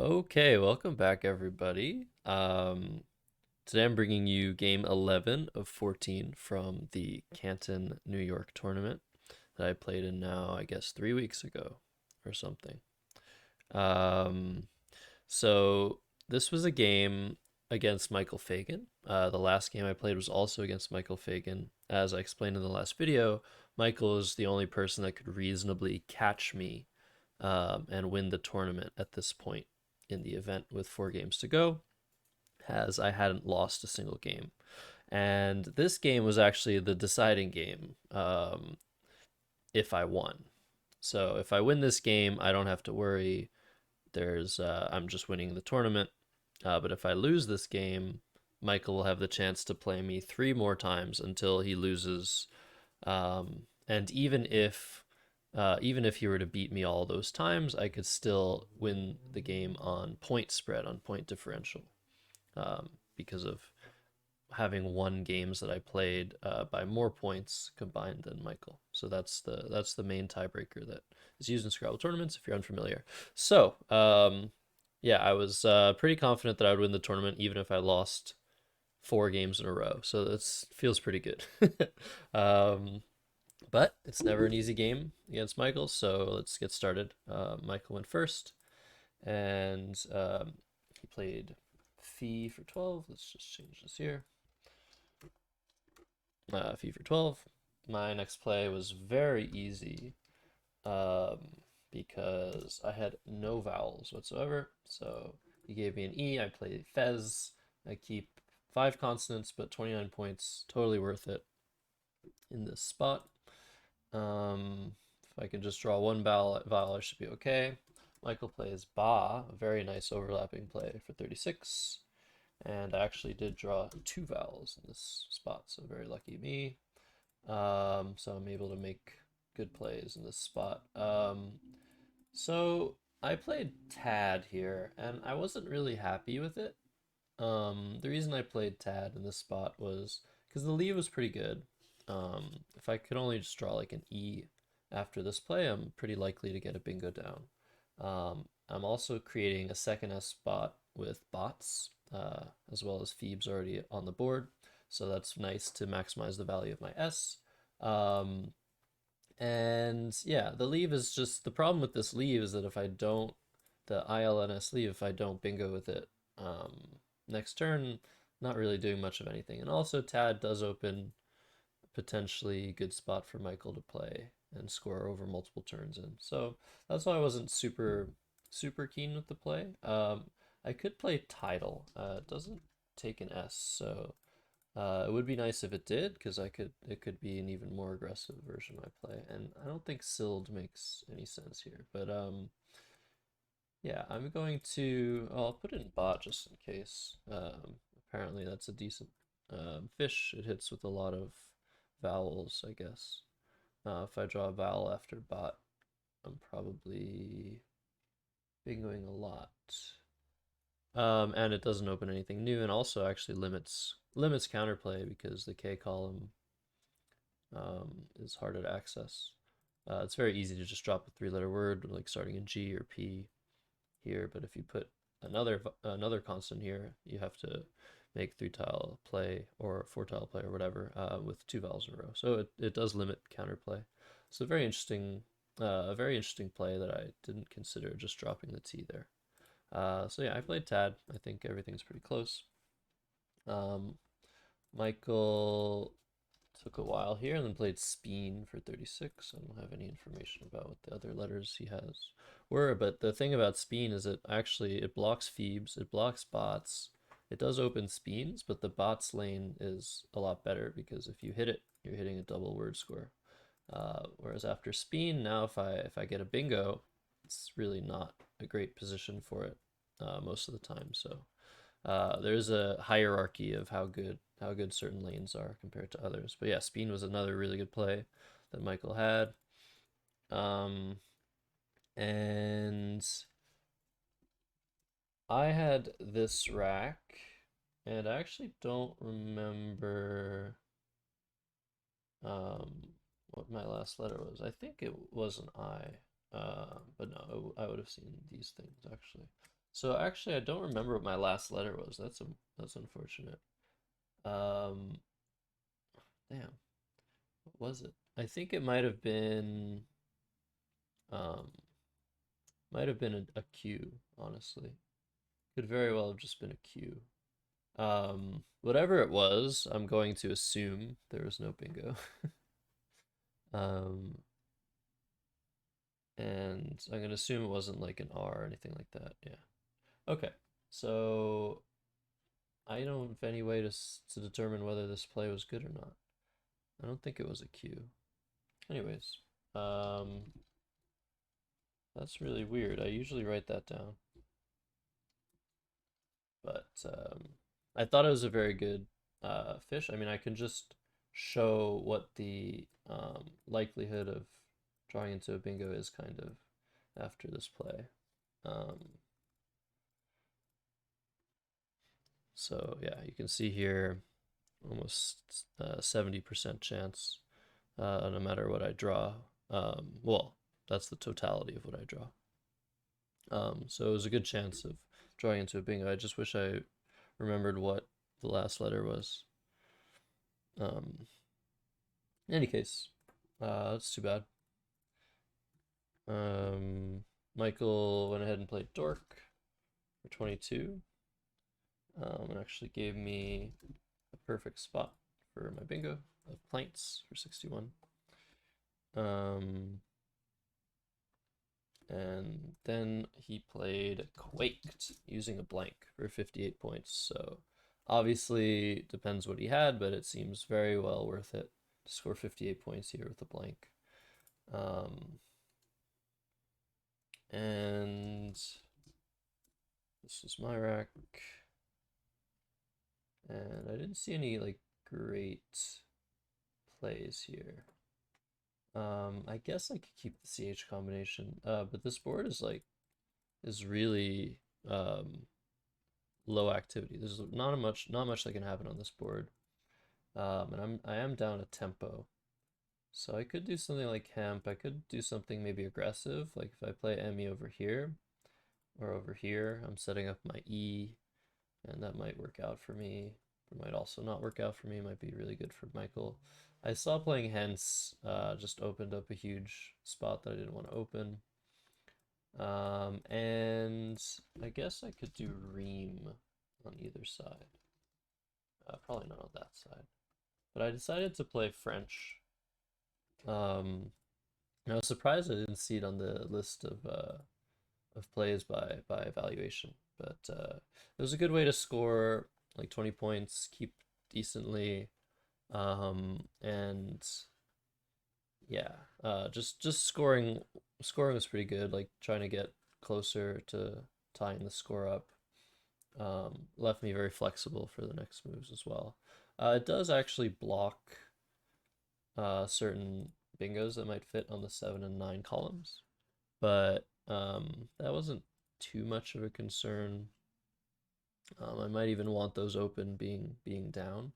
Okay, welcome back, everybody. Today I'm bringing you game 11 of 14 from the Canton, New York tournament that I played in now, I guess, 3 weeks ago or something. Um, so this was a game against Michael Fagen. The last game I played was also against Michael Fagen. As I explained in the last video, Michael is the only person that could reasonably catch me and win the tournament at this point in the event with 4 games to go, as I hadn't lost a single game. And this game was actually the deciding game if I won. So if I win this game, I don't have to worry. I'm just winning the tournament. But if I lose this game, Michael will have the chance to play me 3 more times until he loses. And even if he were to beat me all those times, I could still win the game on point spread, on point differential, because of having won games that I played by more points combined than Michael. So that's the main tiebreaker that is used in Scrabble tournaments. If you're unfamiliar, so yeah, I was pretty confident that I would win the tournament even if I lost 4 games in a row. So that feels pretty good. um, but it's never an easy game against Michael, so let's get started. Michael went first, and he played Fee for 12. Let's just change this here. Fee for 12. My next play was very easy um, because I had no vowels whatsoever. So he gave me an E. I play Fez. I keep 5 consonants, but 29 points. Totally worth it in this spot. If I can just draw one vowel, I should be okay. Michael plays Ba, a very nice overlapping play for 36. And I actually did draw 2 vowels in this spot, so very lucky me. So I'm able to make good plays in this spot. So I played Tad here, and I wasn't really happy with it. The reason I played Tad in this spot was because the lead was pretty good. If I could only just draw like an E after this play, I'm pretty likely to get a bingo down. I'm also creating a second S spot with bots, as well as Phoebe's already on the board, so that's nice to maximize the value of my S. Um, and yeah, the leave is just the problem with this leave is that if I don't, the ILNS leave, if I don't bingo with it next turn, not really doing much of anything. And also, Tad does open potentially good spot for Michael to play and score over multiple turns in. So that's why I wasn't super keen with the play. I could play Tidal. It doesn't take an S, so it would be nice if it did, because it could be an even more aggressive version of my play. And I don't think Sild makes any sense here. But yeah, I'm going to I'll put it in bot just in case. Apparently that's a decent fish. It hits with a lot of vowels, I guess. If I draw a vowel after bot, I'm probably bingoing a lot. And it doesn't open anything new, and also actually limits counterplay because the K column is harder to access. It's very easy to just drop a 3-letter word, like starting in G or P here, but if you put another consonant here, you have to make 3-tile play or 4-tile play or whatever with 2 vowels in a row. So it does limit counterplay. So a very interesting play that I didn't consider just dropping the T there. So yeah, I played Tad. I think everything's pretty close. Um, Michael took a while here and then played Speen for 36. I don't have any information about what the other letters he has were, but the thing about Speen is it blocks Phoebes, it blocks bots. It does open Speens, but the bots lane is a lot better because if you hit it, you're hitting a double word score. Whereas after Speen, now if I get a bingo, it's really not a great position for it most of the time. So there's a hierarchy of how good certain lanes are compared to others. But yeah, Speen was another really good play that Michael had. Um, and I had this rack, and I actually don't remember um, what my last letter was. I think it was an I, but no, I would have seen these things actually. So actually, I don't remember what my last letter was. That's unfortunate. Um, Damn, what was it? I think it um might have been a Q, honestly. Could very well have just been a Q. Whatever it was, I'm going to assume there was no bingo. Um, and I'm gonna assume it wasn't like an R or anything like that. Yeah. Okay. So I don't have any way to determine whether this play was good or not. I don't think it was a Q. Anyways, um, that's really weird. I usually write that down, but I thought it was a very good fish. I mean, I can just show what the likelihood of drawing into a bingo is kind of after this play. Um, so yeah, you can see here almost 70% chance no matter what I draw. Well, that's the totality of what I draw. So it was a good chance of drawing into a bingo. I just wish I remembered what the last letter was. Um, in any case, that's too bad. Um, Michael went ahead and played Dork for 22, and actually gave me a perfect spot for my bingo of plaints for 61. Um, and then he played Quaked using a blank for 58 points. So obviously depends what he had, but it seems very well worth it to score 58 points here with a blank. Um, and this is my rack. And I didn't see any like great plays here. I guess I could keep the CH combination, but this board is really low activity. There's not much that can happen on this board. And I am down a tempo. So I could do something like hemp. I could do something maybe aggressive, like if I play ME over here or over here, I'm setting up my E, and that might work out for me. It might also not work out for me. It might be really good for Michael. I saw playing hence just opened up a huge spot that I didn't want to open. And I guess I could do ream on either side. Probably not on that side. But I decided to play French. Um, I was surprised I didn't see it on the list of plays by evaluation, but it was a good way to score like 20 points, keep decently, and yeah, just scoring was pretty good. Like trying to get closer to tying the score up. Left me very flexible for the next moves as well. It does actually block certain bingos that might fit on the 7 and 9 columns, but that wasn't too much of a concern. I might even want those open being down.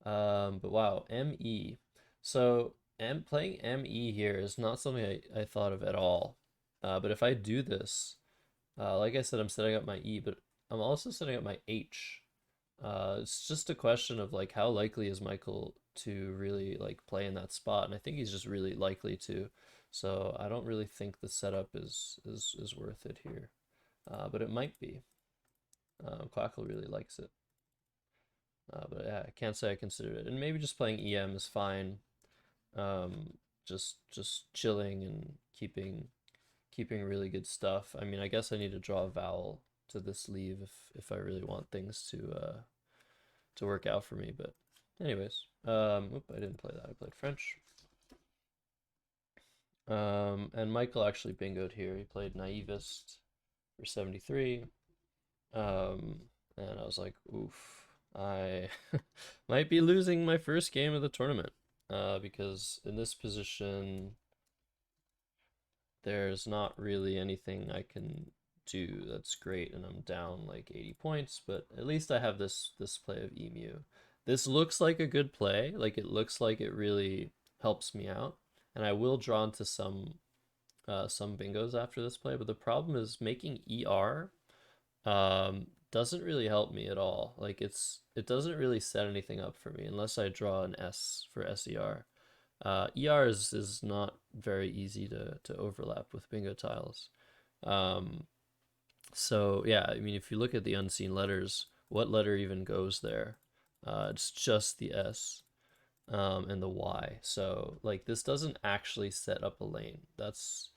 But wow, ME. So playing ME here is not something I thought of at all. But if I do this, like I said, I'm setting up my E, but I'm also setting up my H. It's just a question of like how likely is Michael to really like play in that spot, and I think he's just really likely to. So I don't really think the setup is worth it here, but it might be. Quackle really likes it, but yeah, I can't say I considered it. And maybe just playing EM is fine. Just chilling and keeping really good stuff. I mean, I guess I need to draw a vowel to this leave if I really want things to work out for me. But anyways, I didn't play that. I played French. And Michael actually bingoed here. He played Naivist for 73. Um, and I was like, oof, I might be losing my first game of the tournament. Because in this position, there's not really anything I can do that's great, and I'm down like 80 points, but at least I have this play of Emu. This looks like a good play, like it looks like it really helps me out, and I will draw into some bingos after this play, but the problem is making ER Doesn't really help me at all. Like it doesn't really set anything up for me unless I draw an S for SER. ER is not very easy to overlap with bingo tiles. Um, so yeah, I mean, if you look at the unseen letters, what letter even goes there? It's just the S, and the Y. So like this doesn't actually set up a lane. That's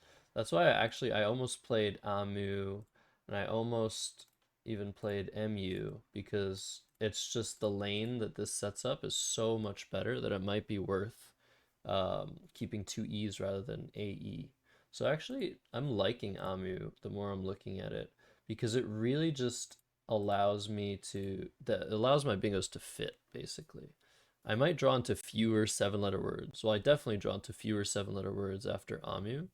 why I almost played Amu, and I almost even played MU because it's just the lane that this sets up is so much better that it might be worth keeping two E's rather than AE. So actually, I'm liking Amu the more I'm looking at it because it really just allows me to that allows my bingos to fit basically. I might draw into fewer seven-letter words. Well, I definitely draw into fewer seven-letter words after Amu.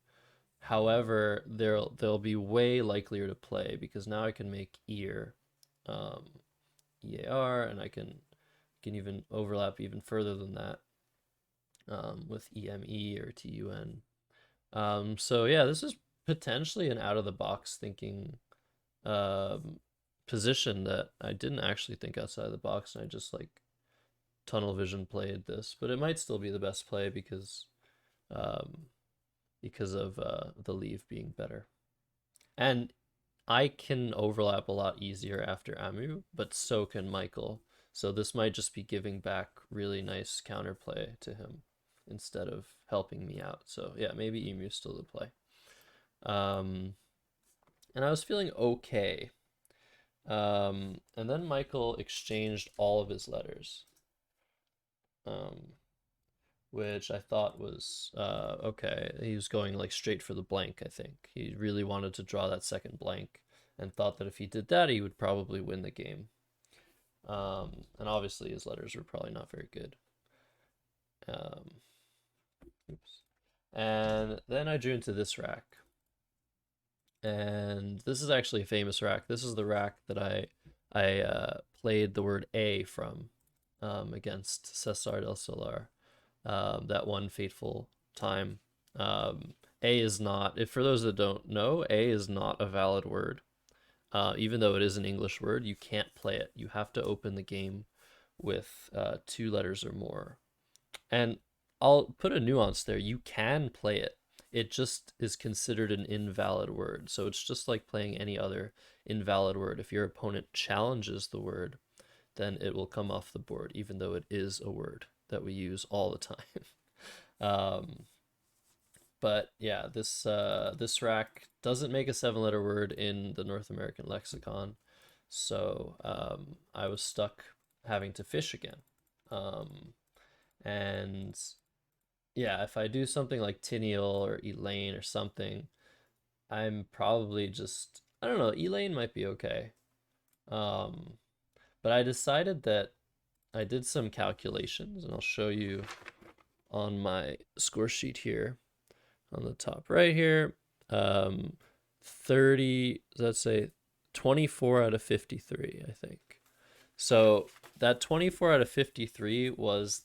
However, they'll be way likelier to play because now I can make ear, um, EAR, and I can even overlap even further than that with EME or TUN. So yeah, this is potentially an out of the box thinking um, position that I didn't actually think outside the box, and I just like tunnel vision played this, but it might still be the best play um, because of the leave being better. And I can overlap a lot easier after Amu, but so can Michael. So this might just be giving back really nice counterplay to him instead of helping me out. So yeah, maybe Emu's still the play. Um, and I was feeling okay. And then Michael exchanged all of his letters. Um, which I thought was okay. He was going like straight for the blank, I think. He really wanted to draw that second blank and thought that if he did that, he would probably win the game. And obviously, his letters were probably not very good. Um, oops. And then I drew into this rack. And this is actually a famous rack. This is the rack that I played the word A from against Cesar del Solar. That one fateful time. A is not, if for those that don't know, A is not a valid word. Even though it is an English word, you can't play it. You have to open the game with two letters or more. And I'll put a nuance there. You can play it. It just is considered an invalid word. So it's just like playing any other invalid word. If your opponent challenges the word, then it will come off the board, even though it is a word that we use all the time. um, but yeah, this rack doesn't make a seven-letter word in the North American lexicon, so I was stuck having to fish again. Um, and yeah, if I do something like Tiniel or Elaine or something, I'm probably just I don't know. Elaine might be okay. Um, but I decided that I did some calculations, and I'll show you on my score sheet here on the top right here. 30, let's say 24 out of 53, I think. So that 24 out of 53 um, was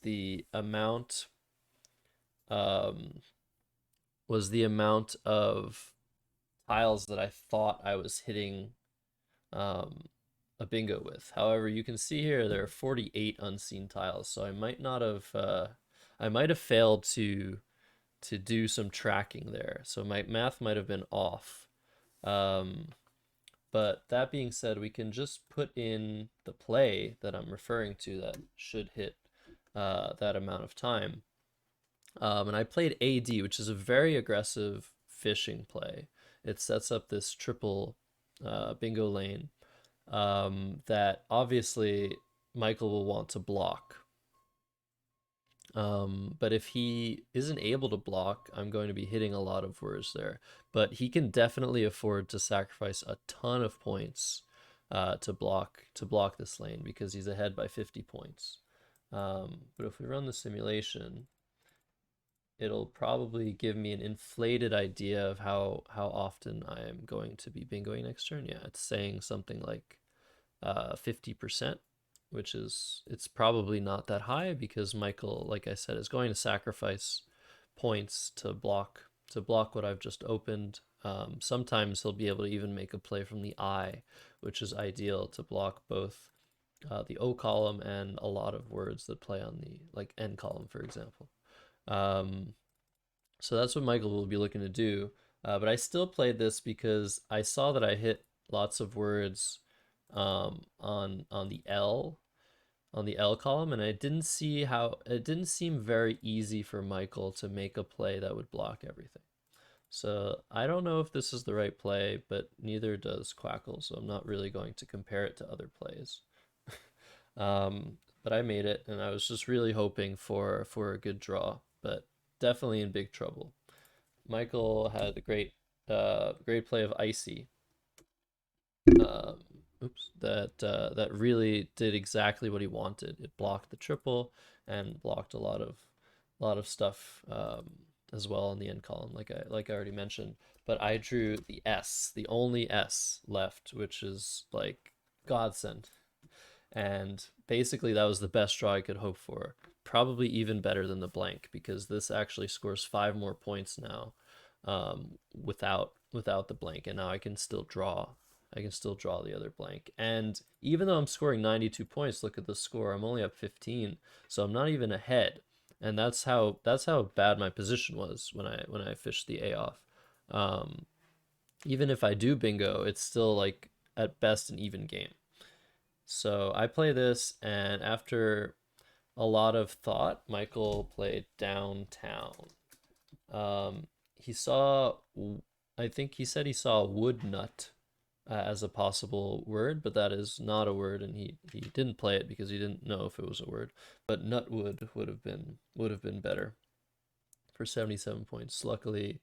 the amount of tiles that I thought I was hitting um, a bingo with. However, you can see here there are 48 unseen tiles, so I might not have I might have failed to do some tracking there. So my math might have been off. Um, but that being said, we can just put in the play that I'm referring to that should hit that amount of time. And I played AD, which is a very aggressive fishing play. It sets up this triple bingo lane that obviously Michael will want to block. But if he isn't able to block, I'm going to be hitting a lot of words there. But he can definitely afford to sacrifice a ton of points to block this lane because he's ahead by 50 points. But if we run the simulation, it'll probably give me an inflated idea of how often I am going to be bingoing next turn. Yeah, it's saying something like 50%, which is it's probably not that high because Michael, like I said, is going to sacrifice points to block what I've just opened. Sometimes he'll be able to even make a play from the I, which is ideal to block both the O column and a lot of words that play on the like N column, for example. Um, so that's what Michael will be looking to do. But I still played this because I saw that I hit lots of words on the L column, and I didn't see how it didn't seem very easy for Michael to make a play that would block everything. So I don't know if this is the right play, but neither does Quackle, so I'm not really going to compare it to other plays. But I made it, and I was just really hoping for a good draw, but definitely in big trouble. Michael had a great play of Icy. Um, oops, that really did exactly what he wanted. It blocked the triple and blocked a lot of stuff as well in the end column, like I already mentioned. But I drew the S, the only S left, which is like godsend. And basically, that was the best draw I could hope for. Probably even better than the blank because this actually scores 5 more points now, without the blank, and now I can still draw. I can still draw the other blank. And even though I'm scoring 92 points, look at the score. I'm only up 15, so I'm not even ahead. And that's how bad my position was when I fished the A off. Um, Even if I do bingo, it's still like at best an even game. So I play this, and after a lot of thought, Michael played downtown. He saw, I think he said he saw wood nut as a possible word, but that is not a word, and he didn't play it because he didn't know if it was a word. But nutwood would have been better for 77 points. Luckily,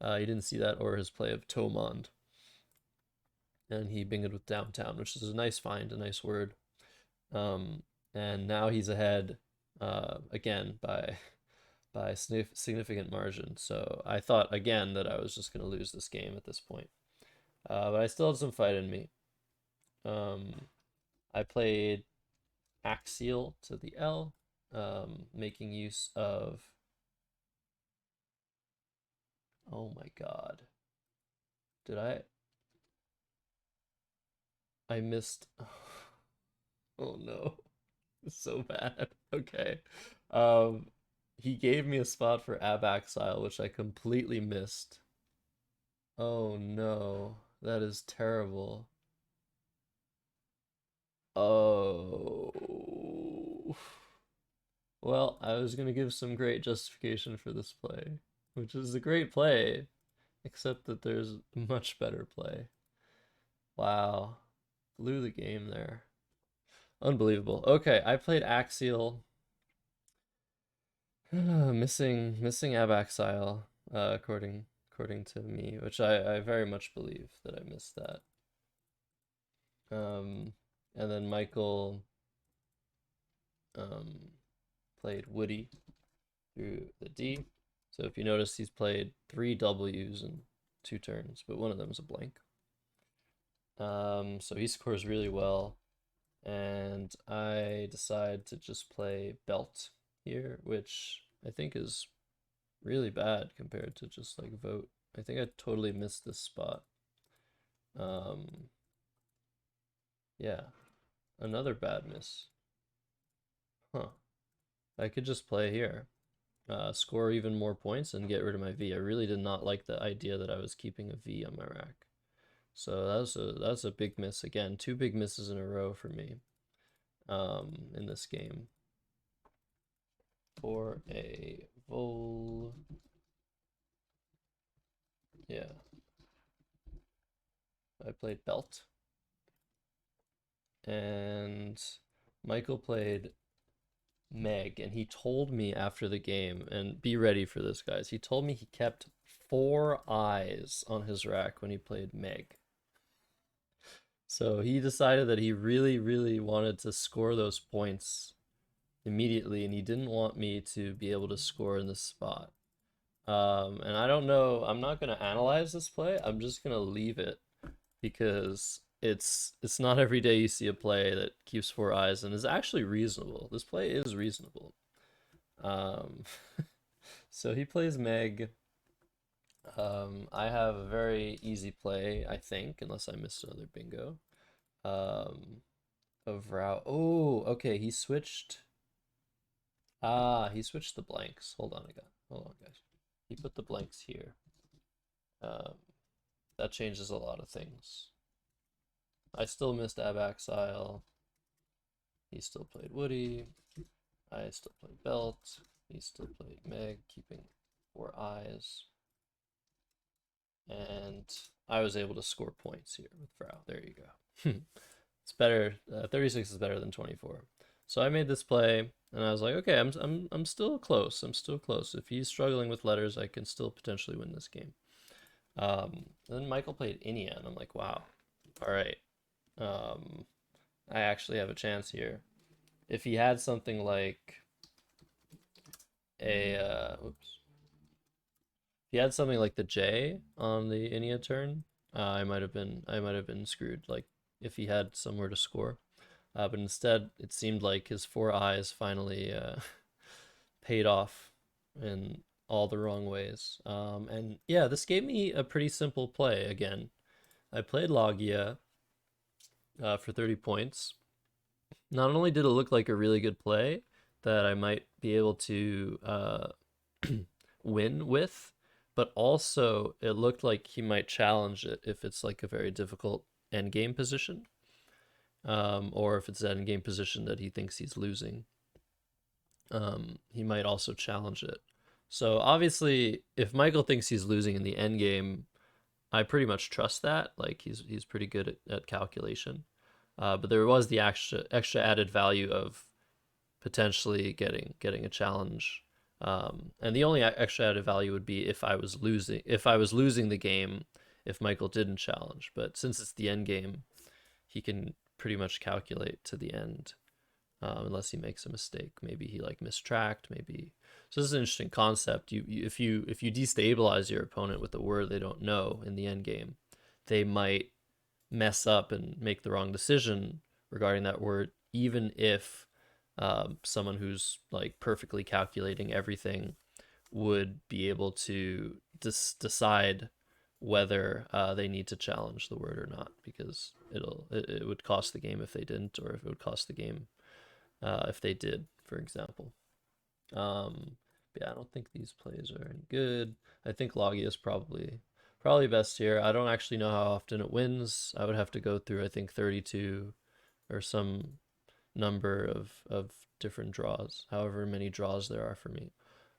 he didn't see that or his play of Tomond, and he bingoed with downtown, which is a nice find, a nice word. Um, and now he's ahead again by significant margin. So I thought again that I was just going to lose this game at this point. But I still had some fight in me. Um, I played axial to the L, making use of. Oh my God. Did I? I missed. Oh no. It's so bad. Okay. Um, he gave me a spot for Abaxile, which I completely missed. Oh no, that is terrible. Oh. Well, I was gonna give some great justification for this play, which is a great play, except that there's a much better play. Wow. Blew the game there. Unbelievable. Okay, I played Axial. Missing Abaxile, according to me, which I very much believe that I missed that. Um, and then Michael um, played Woody through the D. So if you notice, he's played 3 Ws in 2 turns, but one of them is a blank. So he scores really well, and I decide to just play Belt here, which I think is really bad compared to just like vote. I think I totally missed this spot. Um, yeah, another bad miss. Huh. I could just play here, score even more points and get rid of my V. I really did not like the idea that I was keeping a V on my rack. So that's a big miss again. 2 big misses in a row for me in this game. For a vol. Yeah, I played Belt. And Michael played Meg, and he told me after the game, and be ready for this, guys. He told me he kept 4 eyes on his rack when he played Meg. So he decided that he really, really wanted to score those points immediately, and he didn't want me to be able to score in this spot. And I don't know, I'm not going to analyze this play. I'm just going to leave it because it's not every day you see a play that keeps 4 eyes and is actually reasonable. This play is reasonable. Um, so he plays Meg. I have a very easy play, I think, unless I missed another bingo. Um, of route. Oh, okay. He switched. Ah, he switched the blanks. Hold on again. Hold on, guys. He put the blanks here. Um, that changes a lot of things. I still missed Abaxile. He still played Woody. I still played Belt. He still played Meg, keeping 4 eyes. And I was able to score points here with Frau. There you go. It's better. 36 is better than 24. So I made this play, and I was like, okay, I'm still close. I'm still close. If he's struggling with letters, I can still potentially win this game. Then Michael played Inia, and I'm like, wow, all right. Um, I actually have a chance here. If he had something like oops, if he had something like the J on the Inia turn, I might have been screwed. Like if he had somewhere to score. But instead, it seemed like his 4 eyes finally paid off in all the wrong ways. And yeah, this gave me a pretty simple play again. I played Logia for 30 points. Not only did it look like a really good play that I might be able to win with, but also it looked like he might challenge it if it's like a very difficult end game position, or if it's an end game position that he thinks he's losing. He might also challenge it. So obviously, if Michael thinks he's losing in the end game, I pretty much trust that. Like he's pretty good at calculation. But there was the extra added value of potentially getting a challenge. And the only extra added value would be if I was losing the game, if Michael didn't challenge. But since it's the end game, he can pretty much calculate to the end, unless he makes a mistake. Maybe he like mistracked. Maybe so. This is an interesting concept. If you destabilize your opponent with a word they don't know in the end game, they might mess up and make the wrong decision regarding that word, even if someone who's like perfectly calculating everything would be able to decide whether they need to challenge the word or not, because it would cost the game if they didn't, or if it would cost the game if they did, for example. Yeah, I don't think these plays are any good. I think Logia is probably best here. I don't actually know how often it wins. I would have to go through, I think, 32 or some number of different draws, however many draws there are for me.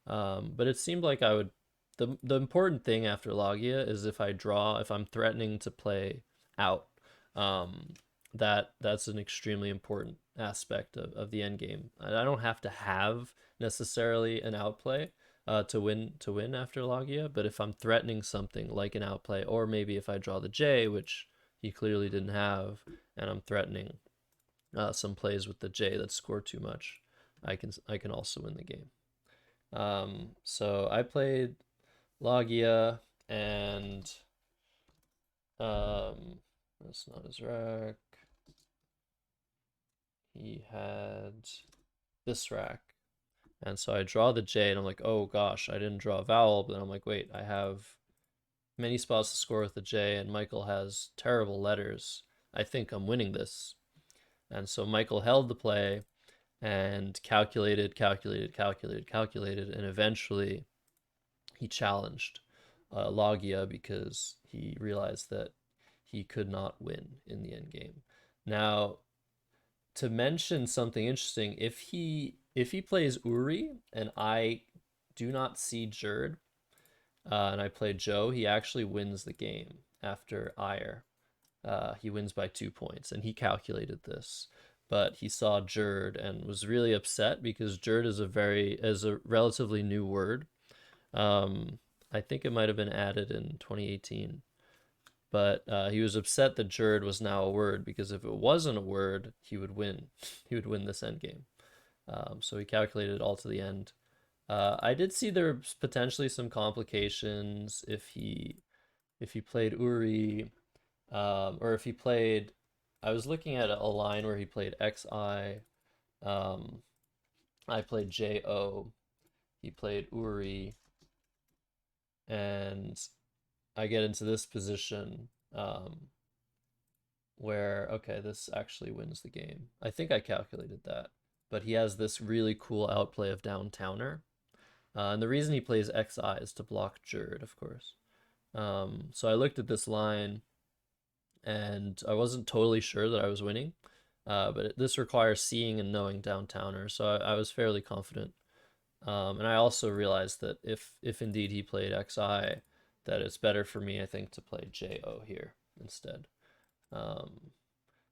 But it seemed like I would. The important thing after Logia is if I'm threatening to play out, um, that's an extremely important aspect of the end game. I don't have to have necessarily an outplay to win after Logia, but if I'm threatening something like an outplay, or maybe if I draw the J, which he clearly didn't have, and I'm threatening some plays with the J that score too much, I can also win the game. So I played Logia, and that's not his rack. He had this rack. And so I draw the J, and I'm like, oh gosh, I didn't draw a vowel. But then I'm like, wait, I have many spots to score with the J, and Michael has terrible letters. I think I'm winning this. And so Michael held the play and calculated, and eventually he challenged Logia because he realized that he could not win in the end game. Now, to mention something interesting, if he plays Uri and I do not see Jerd, and I play Joe, he actually wins the game after Ire. He wins by 2 points, and he calculated this. But he saw Jerd and was really upset because Jerd is a relatively new word. Um, I think it might have been added in 2018. But he was upset that Jerd was now a word, because if it wasn't a word, he would win. He would win this end game. So he calculated it all to the end. I did see there was potentially some complications if he played Uri, or if he played. I was looking at a line where he played XI. Um, I played JO. He played Uri. and I get into this position where, okay, this actually wins the game. I think I calculated that. But he has this really cool outplay of downtowner. And the reason he plays XI is to block Jerd, of course. So I looked at this line and I wasn't totally sure that I was winning. But this requires seeing and knowing downtowner, so I was fairly confident. And I also realized that if indeed he played XI, that it's better for me, I think, to play JO here instead, um,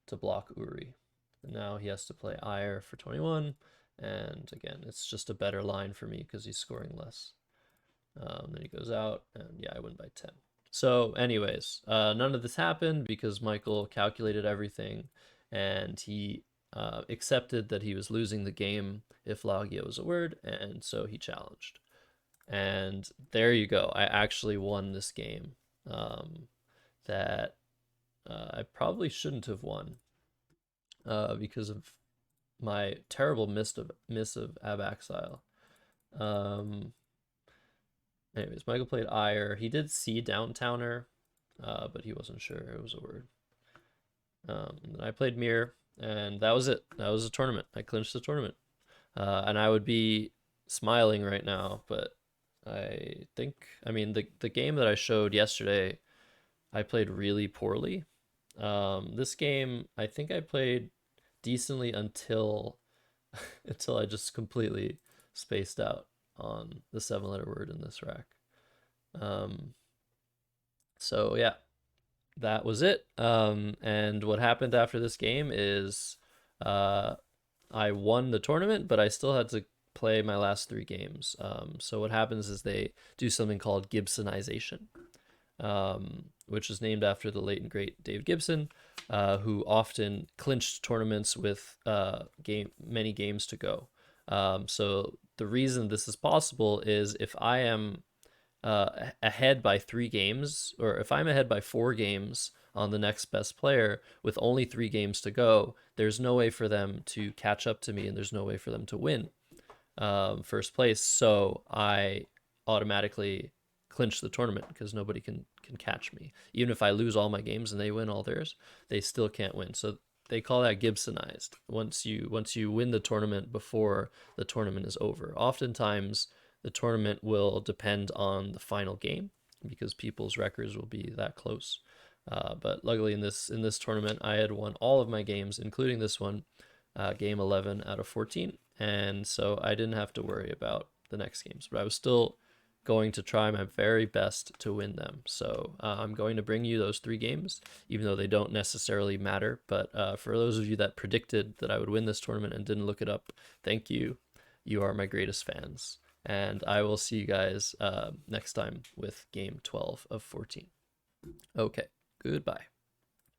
to block Uri. And now he has to play Ire for 21, and again, it's just a better line for me because he's scoring less. Then he goes out, and yeah, I win by 10. So, anyways, none of this happened because Michael calculated everything, and he accepted that he was losing the game if Lagia was a word, and so he challenged. And there you go. I actually won this game that I probably shouldn't have won because of my terrible miss of Abaxile. Um, Anyways, Michael played Ire. He did see Downtowner, but he wasn't sure it was a word. And then I played Mirror, and that was it. That was a tournament. I clinched the tournament. And I would be smiling right now, but I think, I mean, the game that I showed yesterday, I played really poorly. This game, I think I played decently until until I just completely spaced out on the 7-letter word in this rack. Um, so yeah, that was it. And what happened after this game is uh, I won the tournament, but I still had to play my last 3 games. So what happens is they do something called Gibsonization, which is named after the late and great Dave Gibson, who often clinched tournaments with many games to go. So the reason this is possible is if I am ahead by 3 games, or if I'm ahead by 4 games on the next best player with only 3 games to go, there's no way for them to catch up to me, and there's no way for them to win first place. So I automatically clinch the tournament because nobody can catch me. Even if I lose all my games and they win all theirs, they still can't win. So they call that Gibsonized. Once you win the tournament before the tournament is over. Oftentimes the tournament will depend on the final game because people's records will be that close. But luckily in this tournament, I had won all of my games, including this one, game 11 out of 14, and so I didn't have to worry about the next games. But I was still going to try my very best to win them. So I'm going to bring you those 3 games, even though they don't necessarily matter. But for those of you that predicted that I would win this tournament and didn't look it up, thank you. You are my greatest fans. And I will see you guys next time with game 12 of 14. Okay, goodbye.